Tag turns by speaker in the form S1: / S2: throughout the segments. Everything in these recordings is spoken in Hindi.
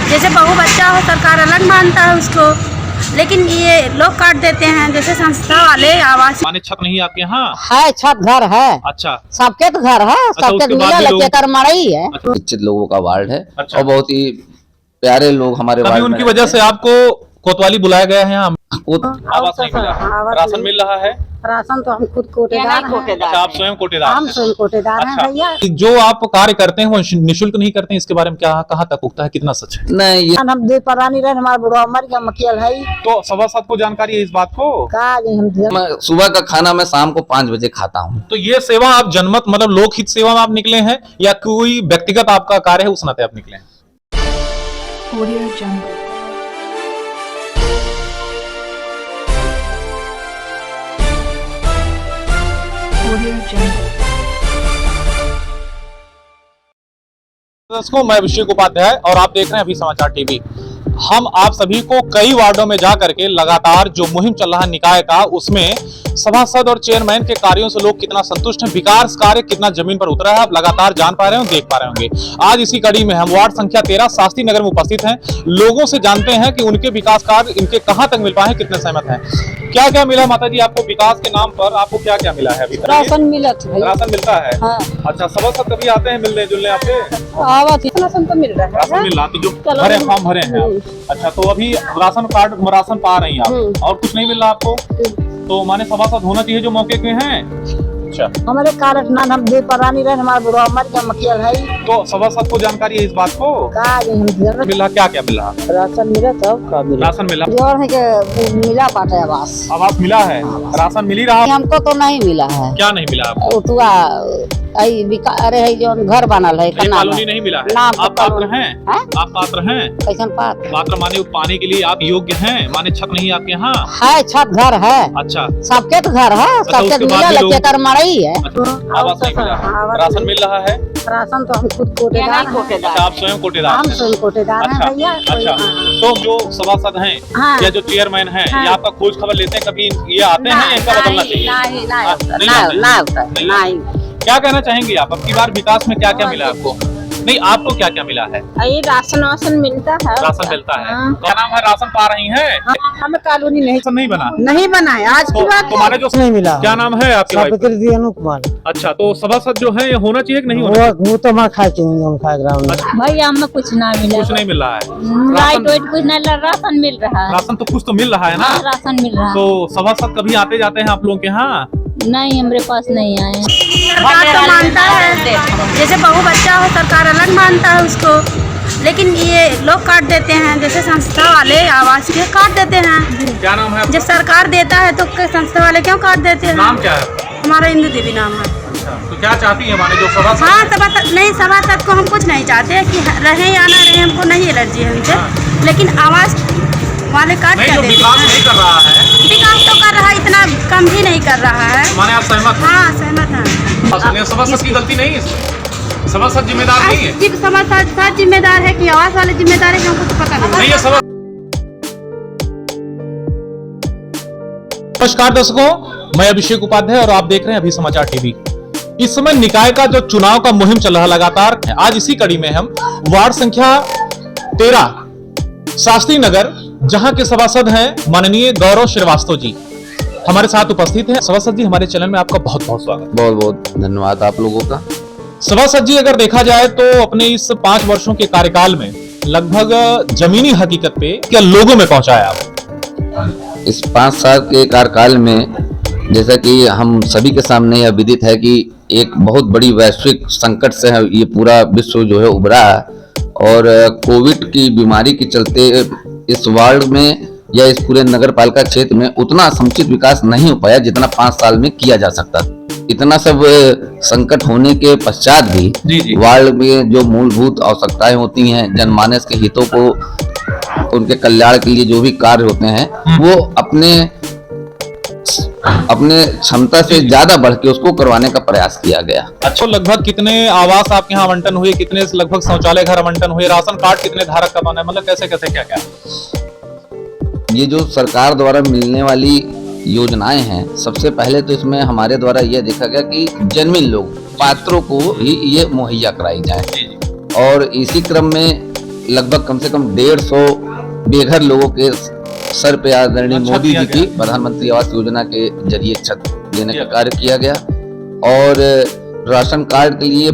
S1: जैसे बहू बच्चा हो सरकार अलग मानता है उसको, लेकिन ये लोग काट देते हैं। जैसे संस्था वाले आवास
S2: माने छत नहीं आपके यहाँ?
S3: है, छत घर है।
S2: अच्छा,
S3: सबके तो घर है, सबके
S2: उसके बाद
S3: मिला
S2: भी लोग-
S3: लेके कर मड़ई है।
S2: अच्छा।
S4: शिक्षित लोगों का वार्ड है।
S2: अच्छा।
S4: और बहुत ही प्यारे लोग हमारे
S2: कभी
S4: वार्ड में
S2: उनकी वजह से आपको कोतवाली बुलाया गया है यहाँ?
S4: को-
S2: आवास नहीं मिला, राशन मिल रहा है?
S3: राशन तो हम खुद कोटेदार हैं।
S2: अच्छा, आप स्वयं कोटेदार
S3: हम
S2: हैं।
S3: स्वयं कोटेदार हैं
S2: अच्छा।
S3: भैया।
S2: जो आप कार्य करते हैं वो निःशुल्क नहीं करते हैं, इसके बारे में क्या कहाँ तक उगता है, कितना सच है?
S4: नहीं, ये
S3: हम दे परानी रहे, हमारा बुढ़वा मर गया, मकियल है
S2: तो सभासद को जानकारी है इस बात को?
S3: का जे हम दे-
S4: मैं सुबह का खाना मैं शाम को 5 बजे खाता हूँ।
S2: तो ये सेवा आप जनमत मतलब लोकहित सेवा में आप निकले हैं या कोई व्यक्तिगत आपका कार्य है उस नाते आप निकले हैं?
S5: Audio Jungle. Audio Jungle.
S2: दर्शकों, मैं अभिषेक उपाध्याय और आप देख रहे हैं अभी समाचार टीवी। हम आप सभी को कई वार्डों में जा करके लगातार जो मुहिम चल रहा है निकाय का, उसमें सभासद और चेयरमैन के कार्यों से लोग कितना संतुष्ट हैं, विकास कार्य कितना जमीन पर उतरा है, आप लगातार जान पा रहे हो, देख पा रहे होंगे। आज इसी कड़ी में हम वार्ड संख्या 13 शास्त्री नगर में उपस्थित हैं। लोगों से जानते हैं कि उनके विकास कार्य इनके कहां तक मिल पाए, कितने सहमत हैं। क्या क्या मिला माता जी आपको विकास के नाम पर? आपको क्या क्या मिला है अभी तक?
S3: राशन मिलत है।
S2: राशन मिलता है?
S3: हाँ।
S2: अच्छा, सभासद कभी आते हैं मिलने जुलने आपसे?
S3: आवत है, राशन तो मिल रहा
S2: राशन
S3: है।
S2: मिल रहा, तो जो भरे फॉर्म भरे हैं आप। अच्छा, तो अभी राशन कार्ड राशन पा रही हैं आप और कुछ नहीं मिल रहा आपको? तो माने सभासद होना चाहिए जो मौके के हैं। अच्छा,
S3: हमारे कारट ना हम दे परानी रहे, हमारा बुढ़वा मर गया, मकियल है
S2: तो सभासद को जानकारी है इस बात को?
S3: का जे हम दे-
S2: मिला क्या क्या मिला?
S3: राशन मिला तब का मिला
S2: राशन मिला,
S3: जोर है के मिला पाटे आवास।
S2: आवास मिला है, राशन मिल ही रहा।
S3: हमको तो नहीं मिला है।
S2: क्या नहीं मिला आपको?
S3: उतुआ अरे है जो घर बनल है
S2: ये
S3: कना
S2: कॉलोनी नहीं मिला है।
S3: नाम
S2: आप पात्र हैं?
S3: हैं?
S2: आप पात्र हैं?
S3: कैसन पात्र
S2: पात्र माने पाने के लिए आप योग्य हैं? माने छत नहीं आपके यहाँ?
S3: है, छत घर है।
S2: अच्छा,
S3: सबके तो घर है, सबके
S2: उसके बाद
S3: मिला
S2: भी लोग-
S3: लेके कर मड़ई है।
S2: अच्छा, आवास नहीं मिला, राशन मिल रहा है?
S3: राशन तो हम खुद कोटेदार हैं।
S2: अच्छा, आप स्वयं कोटेदार
S3: हम
S2: हैं।
S3: स्वयं कोटेदार हैं
S2: अच्छा,
S3: भैया।
S2: अच्छा। तो जो सभासद हैं
S3: हाँ।
S2: या जो चेयरमैन हैं,
S3: हाँ।
S2: ये आपका खोज खबर लेते हैं, कभी ये आते हैं या इनका बदलना चाहिए? हाँ, नहीं आते हैं।
S3: नहीं
S2: क्या कहना चाहेंगे आप? अब की बार विकास में क्या क्या मिला आपको? नहीं, आपको क्या क्या मिला है?
S3: ये राशन वाशन मिलता है।
S2: राशन मिलता है। क्या नाम है? राशन पा रही हैं?
S3: हमें कॉलोनी नहीं
S2: राशन नहीं बना
S3: नहीं बनाए आज की बात
S2: तुम्हारे जो
S6: नहीं मिला।
S2: क्या नाम है आपके भाई?
S6: सावित्री अनु कुमार।
S2: अच्छा, तो सभासद जो है ये होना चाहिए कि नहीं होना चाहिए?
S6: वो तो मैं खाए चाहिए, हम खाए ग्राउंड में।
S3: भैया हमें कुछ ना मिला।
S2: कुछ नहीं मिल रहा है।
S3: लाइट वाइट कुछ नहीं, राशन मिल रहा है।
S2: राशन तो कुछ तो मिल रहा है ना?
S3: राशन मिल रहा है।
S2: तो सभासद कभी आते जाते हैं आप लोगों के यहाँ?
S3: नहीं, हमारे पास नहीं आए।
S1: सरकार तो मानता है, जैसे बहू बच्चा हो सरकार अलग मानता है उसको, लेकिन ये लोग काट देते हैं। जैसे संस्था वाले आवास के काट देते हैं।
S2: क्या नाम है आपका?
S1: जब सरकार देता है तो संस्था वाले क्यों काट देते हैं?
S2: नाम क्या है?
S1: हमारा इंदु देवी नाम है।
S2: अच्छा, तो क्या चाहती है माने जो सभासद?
S1: हाँ, सभासद नहीं, सभासद को हम कुछ नहीं चाहते कि रहे या ना रहे, हमको नहीं एलर्जी है उनसे, लेकिन आवास वाले काट
S2: नहीं,
S1: कर
S2: जो
S1: देते
S2: विकास
S1: हैं।
S2: नहीं कर रहा है
S1: विकास तो कर रहा है, इतना कम भी नहीं कर रहा है।
S2: माने आप सहमत हैं?
S1: हाँ, सहमत है।
S2: सभासद की गलती नहीं है इसमें? सभासद जिम्मेदार नहीं है?
S1: जिब सभासद जिम्मेदार है कि आवास वाले जिम्मेदार है कि हमको तो पता नहीं।
S2: नहीं है सभा। नमस्कार दर्शकों, मैं अभिषेक उपाध्याय और आप देख रहे हैं अभी समाचार टीवी। इस समय निकाय का जो चुनाव का मुहिम चल रहा है लगातार, आज इसी कड़ी में हम वार्ड संख्या 13 शास्त्री नगर, जहां के सभासद हैं माननीय गौरव श्रीवास्तव जी, हमारे साथ उपस्थित हैं। सभासद जी, हमारे चैनल में आपका बहुत बहुत स्वागत।
S4: बहुत बहुत धन्यवाद आप लोगों का।
S2: सभासद जी, अगर देखा जाए तो अपने इस 5 वर्षों के कार्यकाल में लगभग जमीनी हकीकत पे क्या लोगों में पहुंचाया आप?
S4: इस 5 साल के कार्यकाल में जैसा कि हम सभी के सामने यह विदित है कि एक बहुत बड़ी वैश्विक संकट से है ये पूरा विश्व जो है उभरा है, और कोविड की बीमारी के चलते इस वार्ड में या इस पूरे नगर पालिका क्षेत्र में उतना समुचित विकास नहीं हो पाया जितना 5 साल में किया जा सकता था। इतना सब संकट होने के पश्चात भी
S2: जी।
S4: वार्ड में जो मूलभूत आवश्यकताएं होती हैं, जनमानस के हितों को, उनके कल्याण के लिए जो भी कार्य होते हैं वो अपने क्षमता से ज्यादा बढ़ के उसको करवाने का प्रयास किया गया।
S2: अच्छा, लगभग कितने आवास आपके यहाँ आवंटन हुए, कितने लगभग शौचालय घर आवंटन हुए, राशन कार्ड कितने धारक का बना है, मतलब कैसे कैसे क्या क्या?
S4: ये जो सरकार द्वारा मिलने वाली योजनाएं हैं, सबसे पहले तो इसमें हमारे द्वारा यह देखा गया कि जन्मी लोग पात्रों को ही ये मुहैया कराई जाए, और इसी क्रम में लगभग कम से कम 150 बेघर लोगों के सर पे आदरणीय
S2: अच्छा,
S4: मोदी
S2: किया
S4: जी की
S2: गया।
S4: प्रधानमंत्री आवास योजना के जरिए छत देने
S2: किया
S4: का कार्य किया गया। और राशन कार्ड के लिए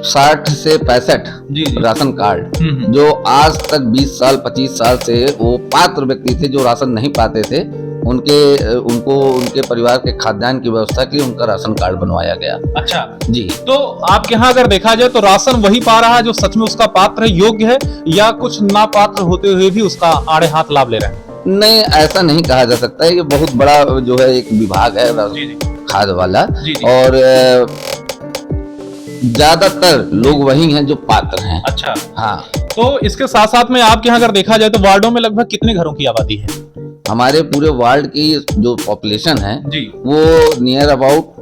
S4: 60 से 65
S2: जी, जी।
S4: राशन कार्ड
S2: हम्म।
S4: जो आज तक 20 साल 25 साल से वो पात्र व्यक्ति थे जो राशन नहीं पाते थे, उनको उनके परिवार के खाद्यान्न की व्यवस्था के लिए उनका राशन कार्ड बनवाया गया।
S2: अच्छा,
S4: जी,
S2: तो आपके यहाँ अगर देखा जाए तो राशन वही पा रहा है जो सच में उसका पात्र है, योग्य है, या कुछ नापात्र होते हुए भी उसका आड़े हाथ लाभ ले रहे हैं?
S4: नहीं, ऐसा नहीं कहा जा सकता है। ये बहुत बड़ा जो है एक विभाग है
S2: जी, जी।
S4: खाद वाला,
S2: जी, जी।
S4: और ज्यादातर लोग वही हैं जो पात्र हैं।
S2: अच्छा,
S4: हाँ,
S2: तो इसके साथ साथ में आपके यहाँ अगर देखा जाए तो वार्डों में लगभग कितने घरों की आबादी है?
S4: हमारे पूरे वार्ड की जो पॉपुलेशन है
S2: जी।
S4: वो नियर अबाउट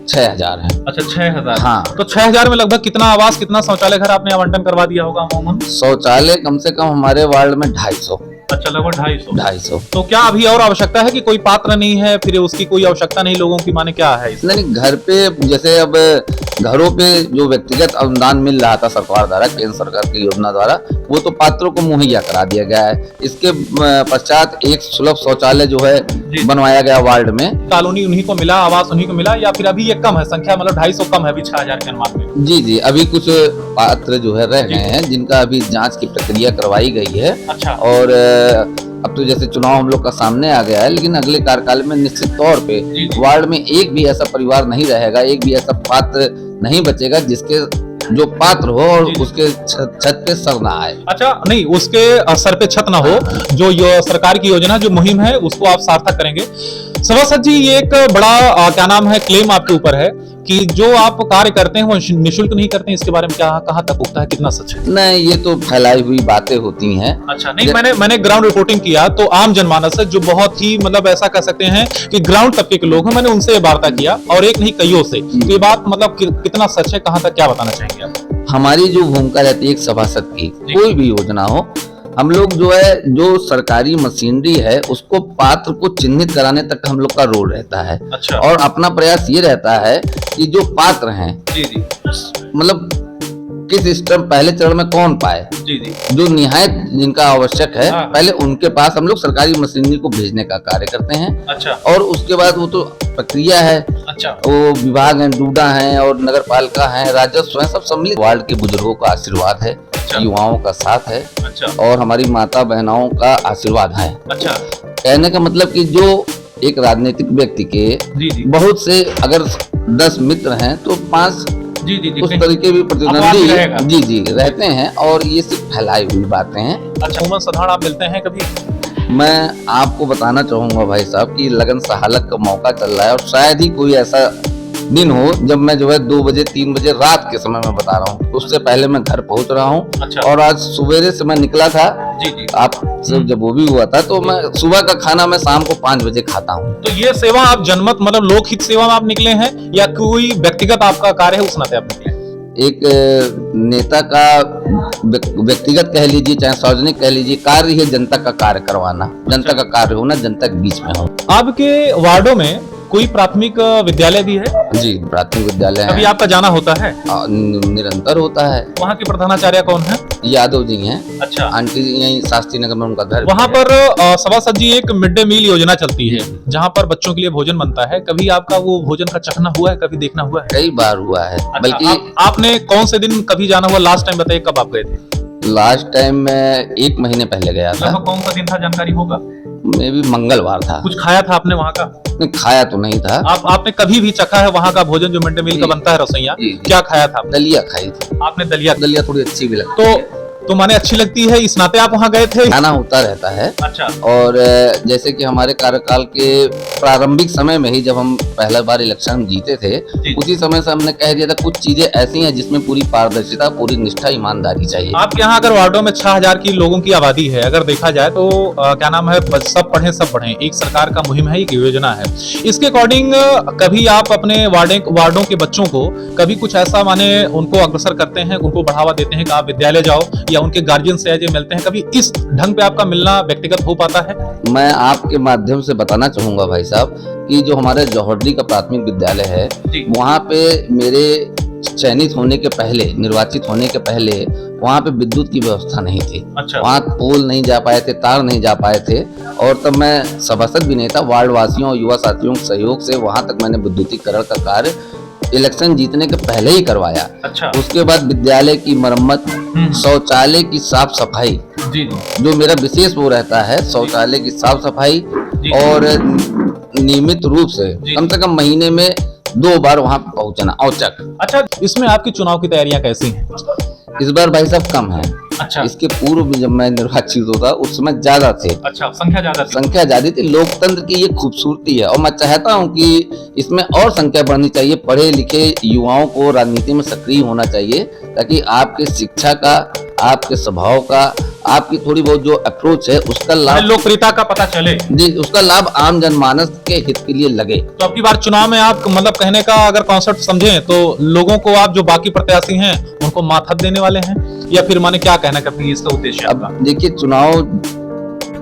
S4: 6000 है।
S2: अच्छा, 6000।
S4: हाँ।
S2: तो 6000 में लगभग कितना आवास, कितना शौचालय घर आपने आवंटन करवा दिया होगा अमूमन?
S4: शौचालय कम से कम हमारे वार्ड में 250।
S2: अच्छा, लगभग 250।
S4: 250।
S2: तो क्या अभी और आवश्यकता है कि कोई पात्र नहीं है, फिर उसकी कोई आवश्यकता नहीं लोगों की, माने क्या है इसमें?
S4: नहीं, घर पे जैसे अब घरों पे जो व्यक्तिगत अनुदान मिल रहा था सरकार द्वारा, केंद्र सरकार की योजना द्वारा, वो तो पात्रों को मुहैया करा दिया गया है। इसके पश्चात एक सुलभ शौचालय जो है बनवाया गया वार्ड में।
S2: कॉलोनी उन्हीं को मिला, आवास उन्हीं को मिला, या फिर अभी ये कम है संख्या, मतलब 250 कम है अभी 6000 के अनुमान में?
S4: जी जी, अभी कुछ पात्र जो है रह गए हैं जिनका अभी जांच की प्रक्रिया करवाई गई है।
S2: अच्छा।
S4: और अब तो जैसे चुनाव हम लोग का सामने आ गया है, लेकिन अगले कार्यकाल में निश्चित तौर पे
S2: जी, जी।
S4: वार्ड में एक भी ऐसा परिवार नहीं रहेगा, एक भी ऐसा पात्र नहीं बचेगा जिसके जो पात्र हो और
S2: जी, जी।
S4: उसके छत पे सर ना आए।
S2: अच्छा, नहीं, उसके सर पे छत ना हो, जो सरकार की योजना जो मुहिम है उसको आप सार्थक करेंगे। सभासद जी, ये एक बड़ा क्या नाम है क्लेम आपके ऊपर है कि जो आप कार्य करते हैं वो निःशुल्क नहीं करते हैं, इसके बारे में क्या कहाँ तक उगता है, कितना सच है?
S4: नहीं, ये तो फैलाई हुई बातें होती हैं।
S2: अच्छा, नहीं, मैंने ग्राउंड रिपोर्टिंग किया तो आम जनमानस है जो बहुत ही मतलब ऐसा कह सकते हैं कि ग्राउंड तबके के लोग हैं, मैंने उनसे ये वार्ता किया और एक नहीं कईयों से। तो ये बात मतलब कितना सच है, कहाँ तक, क्या बताना चाहेंगे आप?
S4: हमारी जो भूमिका रहती है एक सभासद की, कोई भी योजना हो, हम लोग जो है जो सरकारी मशीनरी है उसको पात्र को चिन्हित कराने तक हम लोग का रोल रहता है।
S2: अच्छा।
S4: और अपना प्रयास ये रहता है कि जो पात्र हैं,
S2: जी, जी।
S4: मतलब किस स्टेप पहले चरण में कौन पाए,
S2: जी, जी।
S4: जो निहायत जिनका आवश्यक है,
S2: हाँ।
S4: पहले उनके पास हम लोग सरकारी मशीनरी को भेजने का कार्य करते हैं।
S2: अच्छा।
S4: और उसके बाद वो तो प्रक्रिया है,
S2: अच्छा।
S4: वो विभाग है, डूडा है और नगर पालिका है, राजस्व है, सब सम्मिलित। वार्ड के बुजुर्गों का आशीर्वाद है, युवाओं का साथ है,
S2: अच्छा।
S4: और हमारी माता बहनों का आशीर्वाद है।
S2: अच्छा।
S4: कहने का मतलब कि जो एक राजनीतिक व्यक्ति के
S2: जी, जी।
S4: बहुत से अगर 10 मित्र हैं तो 5
S2: जी, जी, जी।
S4: उस तरीके भी
S2: अपवाद भी
S4: प्रतिद्वंदी
S2: रहेगा।
S4: जी जी रहते हैं, और ये सिर्फ फैलाई हुई बातें हैं।
S2: अच्छा, उमन साधारण आप मिलते हैं कभी?
S4: मैं आपको बताना चाहूंगा भाई साहब कि लगन सहालक का मौका चल रहा है, और शायद ही कोई ऐसा दिन हो जब मैं जो है 2 बजे 3 बजे रात के समय में बता रहा हूँ, उससे पहले मैं घर पहुंच रहा हूँ।
S2: अच्छा।
S4: और आज सवेरे से मैं निकला था,
S2: जी, जी।
S4: आप सब जब वो भी हुआ था, तो मैं सुबह का खाना मैं शाम को 5 बजे खाता हूँ।
S2: तो ये सेवा आप जनमत मतलब लोकहित सेवा में आप निकले हैं, या कोई व्यक्तिगत आपका कार्य है उस नाते आप निकले हैं?
S4: एक नेता का व्यक्तिगत कह लीजिए चाहे सार्वजनिक कह लीजिए कार्य है जनता का कार्य करवाना, जनता का कार्य होना, जनता के बीच में हो।
S2: आपके वार्डों में कोई प्राथमिक विद्यालय भी है?
S4: जी, प्राथमिक विद्यालय
S2: कभी
S4: है,
S2: आपका जाना होता है?
S4: निरंतर होता है।
S2: वहाँ के प्रधानाचार्य कौन है?
S4: यादव जी हैं।
S2: अच्छा।
S4: आंटी यही शास्त्री नगर में उनका घर भी
S2: वहाँ
S4: है।
S2: पर सभासद जी एक मिड डे मील योजना चलती है जहाँ पर बच्चों के लिए भोजन बनता है, कभी आपका वो भोजन का चखना हुआ है, कभी देखना हुआ है?
S4: कई बार हुआ है।
S2: अच्छा,
S4: बल्कि
S2: आपने कौन से दिन कभी जाना हुआ, लास्ट टाइम बताइए कब आप गए थे?
S4: लास्ट टाइम मैं 1 महीने पहले गया था,
S2: लगभग कौन सा दिन था, जानकारी होगा?
S4: मे भी मंगलवार था।
S2: कुछ खाया था आपने वहाँ का?
S4: नहीं, खाया तो नहीं था।
S2: आपने कभी भी चखा है वहाँ का भोजन जो मिड डे मील का
S4: जी।
S2: बनता है, रसोइया?
S4: जी, जी।
S2: क्या खाया था आपने?
S4: दलिया खाई थी।
S2: आपने दलिया?
S4: दलिया थोड़ी अच्छी भी लगती है।
S2: तो माने अच्छी लगती है, इस नाते आप वहाँ गए थे?
S4: खाना होता रहता है।
S2: अच्छा।
S4: और जैसे कि हमारे कार्यकाल के प्रारंभिक समय में ही जब हम पहला बार इलेक्शन जीते थे,
S2: जी।
S4: उसी समय से हमने कह दिया था कुछ चीजें ऐसी हैं जिसमें पूरी पारदर्शिता, पूरी निष्ठा, ईमानदारी चाहिए।
S2: आपके यहाँ अगर वार्डों में 6000 की लोगों की आबादी है, अगर देखा जाए तो क्या नाम है, सब पढ़े सब बढ़े, एक सरकार का मुहिम है, एक योजना है। इसके अकॉर्डिंग कभी आप अपने वार्डों के बच्चों को कभी कुछ ऐसा माने उनको अग्रसर करते हैं, उनको बढ़ावा देते हैं कि आप विद्यालय जाओ, या उनके गार्जियन से जो मिलते हैं, कभी इस ढंग पे आपका मिलना व्यक्तिगत हो पाता है?
S4: मैं आपके माध्यम से बताना चाहूंगा भाई साहब कि जो हमारे जौहरडी का प्राथमिक विद्यालय है,
S2: जी।
S4: वहाँ पे मेरे चयनित होने के पहले, निर्वाचित होने के पहले वहाँ पे विद्युत की व्यवस्था नहीं थी।
S2: अच्छा।
S4: वहाँ पोल नहीं जा पाए थे, तार नहीं जा पाए थे, और तब मैं सभासद भी नहीं था। वार्ड वासियों और युवा साथियों के सहयोग से वहाँ तक मैंने विद्युतीकरण का कार्य इलेक्शन जीतने के पहले ही करवाया।
S2: अच्छा।
S4: उसके बाद विद्यालय की मरम्मत, शौचालय की साफ सफाई,
S2: जी जी,
S4: जो मेरा विशेष वो रहता है, शौचालय की साफ सफाई, और नियमित रूप से कम महीने में 2 बार वहाँ पे पहुँचना औचक।
S2: अच्छा, इसमें आपकी चुनाव की तैयारियां कैसी हैं?
S4: इस बार भाई साहब कम है।
S2: अच्छा।
S4: इसके पूर्व में जब मैं निर्वाचित होता उस समय ज्यादा थे।
S2: अच्छा, संख्या ज्यादा थी।
S4: संख्या ज्यादा थी। लोकतंत्र की ये खूबसूरती है, और मैं चाहता हूँ कि इसमें और संख्या बढ़नी चाहिए। पढ़े लिखे युवाओं को राजनीति में सक्रिय होना चाहिए, ताकि आपके शिक्षा का, आपके स्वभाव का, आपकी थोड़ी बहुत जो अप्रोच है उसका लाभ,
S2: लोकप्रियता का पता चले
S4: जी, उसका लाभ आम जनमानस के हित के लिए लगे।
S2: तो अब की बार चुनाव में आप मतलब कहने का अगर कॉन्सेप्ट समझें तो लोगों को आप जो बाकी प्रत्याशी हैं उनको माथत देने वाले हैं, या फिर माने क्या कहना करते हैं इसका उद्देश्य आपका?
S4: अब देखिए, चुनाव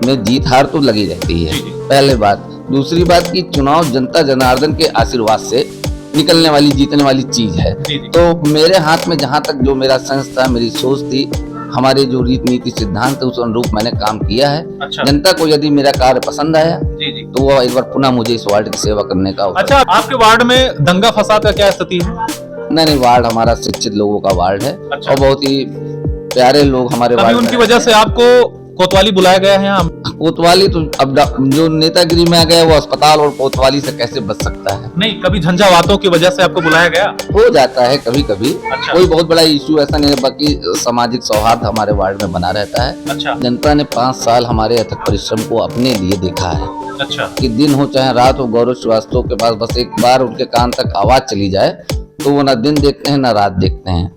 S4: में जीत हार तो लगी रहती है, पहले बात। दूसरी बात की चुनाव जनता जनार्दन के आशीर्वाद से निकलने वाली, जीतने वाली चीज है। तो मेरे हाथ में जहां तक जो मेरा सेंस था, मेरी सोच थी, हमारे जो रीति नीति सिद्धांत है उस अनुरूप मैंने काम किया है।
S2: अच्छा।
S4: जनता को यदि मेरा कार्य पसंद आया तो वो एक बार पुनः मुझे इस वार्ड की सेवा करने का अवसर।
S2: अच्छा, आपके वार्ड में दंगा फसाद का क्या स्थिति है?
S4: नहीं, वार्ड हमारा शिक्षित लोगों का वार्ड है।
S2: अच्छा।
S4: और बहुत ही प्यारे लोग हमारे वार्ड में।
S2: उनकी वजह से आपको कोतवाली बुलाया गया है यहाँ?
S4: कोतवाली तो अब जो नेतागिरी में आ गया वो अस्पताल और कोतवाली से कैसे बच सकता है?
S2: नहीं, कभी झंझावातों की वजह से आपको बुलाया गया?
S4: हो जाता है कभी कभी।
S2: अच्छा।
S4: कोई बहुत बड़ा इश्यू ऐसा नहीं है, बाकी सामाजिक सौहार्द हमारे वार्ड में बना रहता है।
S2: अच्छा।
S4: जनता ने 5 साल हमारे अथक परिश्रम को अपने लिए देखा है।
S2: अच्छा।
S4: कि दिन हो चाहे रात हो, गौरव श्रीवास्तव के पास बस एक बार उनके कान तक आवाज चली जाए तो वो ना दिन देखते हैं ना रात देखते हैं।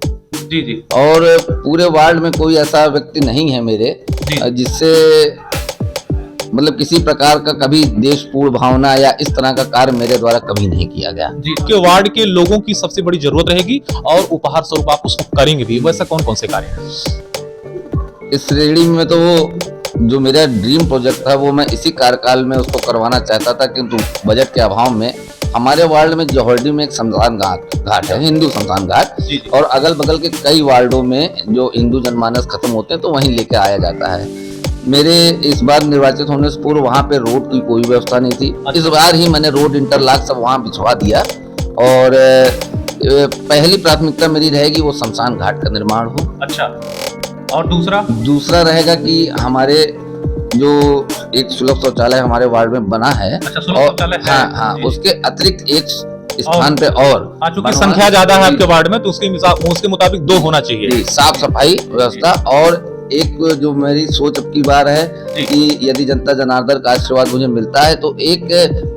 S2: जी जी।
S4: और पूरे वार्ड में कोई ऐसा व्यक्ति नहीं है मेरे जिससे मतलब किसी प्रकार का कभी देशपूर्ण भावना या इस तरह का कार्य मेरे द्वारा कभी नहीं किया गया।
S2: जी, के वार्ड के लोगों की सबसे बड़ी जरूरत रहेगी और उपहार स्वरूप आप उसको करेंगे भी, वैसा कौन कौन से कार्य?
S4: इस श्रेणी में तो वो जो मेरा ड्रीम प्रोजेक्ट था वो मैं इसी कार्यकाल में उसको करवाना चाहता था, किंतु बजट के अभाव में हमारे वार्ड में जौहरडी में एक शमशान घाट है, हिंदू शमशान घाट, और अगल बगल के कई वार्डों में जो हिंदू जनमानस खत्म होते हैं तो वहीं लेके आया जाता है। मेरे इस बार निर्वाचित होने से पूर्व वहाँ पे रोड की कोई व्यवस्था नहीं थी। इस बार ही मैंने रोड इंटरलॉक सब वहाँ बिछवा दिया, और पहली प्राथमिकता मेरी रहेगी वो शमशान घाट का निर्माण हो।
S2: अच्छा। और दूसरा रहेगा कि हमारे जो एक सुलभ शौचालय हमारे वार्ड में बना है। अच्छा, सुलभ शौचालय है?
S4: हाँ, उसके अतिरिक्त एक स्थान पे और,
S2: चूंकि संख्या ज्यादा है आपके वार्ड में तो उसके मुताबिक 2 होना चाहिए।
S4: साफ सफाई व्यवस्था, और एक जो मेरी सोच अब की बार है कि यदि जनता जनार्दन का आशीर्वाद मुझे मिलता है तो एक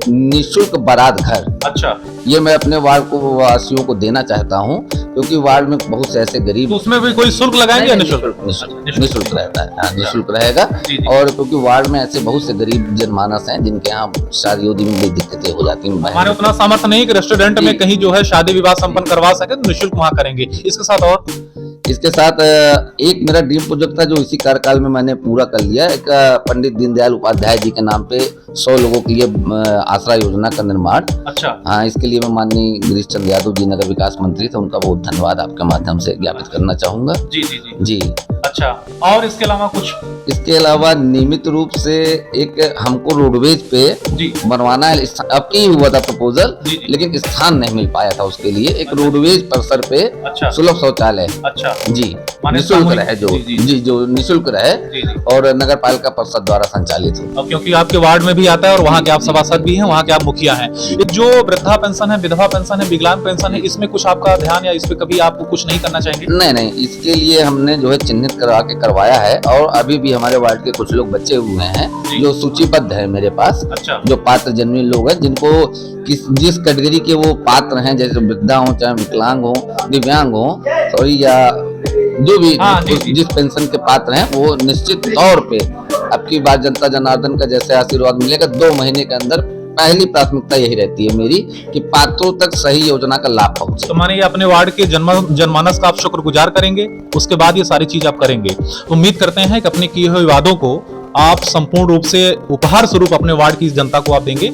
S4: निःशुल्क बारात घर, अच्छा, ये मैं अपने वार्ड को वासियों को देना चाहता हूँ, क्योंकि वार्ड में बहुत से ऐसे गरीब।
S2: तो उसमें भी कोई शुल्क लगाएंगे?
S4: निःशुल्क रहता है, निःशुल्क रहेगा। और क्योंकि वार्ड में ऐसे बहुत से गरीब जनमानस हैं जिनके यहाँ शादी उदी में भी दिक्कतें हो जाती हैं।
S2: हमारे उतना सामर्थ्य नहीं कि रेस्टोरेंट में कहीं जो है शादी विवाह संपन्न करवा सके, तो निःशुल्क वहाँ करेंगे।
S4: इसके साथ एक मेरा ड्रीम प्रोजेक्ट था जो इसी कार्यकाल में मैंने पूरा कर लिया। एक पंडित दीनदयाल उपाध्याय जी के नाम पे 100 लोगों के लिए आसरा योजना का निर्माण। अच्छा। हाँ, इसके लिए मैं माननीय गिरीश चंद्र यादव जी नगर विकास मंत्री थे, उनका बहुत धन्यवाद आपके माध्यम से ज्ञापित करना चाहूंगा।
S2: जी जी जी जी। अच्छा, और इसके अलावा कुछ?
S4: इसके अलावा नियमित रूप से एक हमको रोडवेज पे बनवाना है। अब की हुआ था प्रपोजल, लेकिन स्थान नहीं मिल पाया था उसके लिए। एक रोडवेज परिसर पे सुलभ शौचालय, अच्छा जी, निःशुल्क रहे, जो निःशुल्क रहे और नगर पालिका परिषद द्वारा संचालित हो।
S2: अब क्योंकि आपके वार्ड में भी आता है और वहाँ के आप सभासद भी हैं, वहाँ के आप मुखिया हैं, जो वृद्धा पेंशन है, विधवा पेंशन है, विकलांग पेंशन है, इसमें कुछ आपका ध्यान या इस पे कभी आप कुछ नहीं करना चाहेंगे?
S4: नहीं, इसके लिए हमने जो है चिन्हित करवा के करवाया है, और अभी भी हमारे वार्ड के कुछ लोग बचे हुए हैं जो सूचीबद्ध है मेरे पास। अच्छा। जो पात्र जन्मी लोग हैं, जिनको जिस कैटेगरी के वो पात्र हैं, जैसे वृद्धा हो, चाहे विकलांग हो, दिव्यांग हो, सॉरी, या जो भी जिस पेंशन के पात्र हैं, वो निश्चित तौर पे अब की बार जनता जनार्दन का जैसे आशीर्वाद मिलेगा 2 महीने के अंदर पहली प्राथमिकता यही रहती है मेरी कि पात्रों तक सही योजना का लाभ पहुंचे।
S2: तो माने ये अपने वार्ड के जनमानस का आप शुक्रगुजार करेंगे, उसके बाद ये सारी चीज आप करेंगे। उम्मीद करते हैं कि अपने किए हुए वादों को आप संपूर्ण रूप से उपहार स्वरूप अपने वार्ड की जनता को आप देंगे।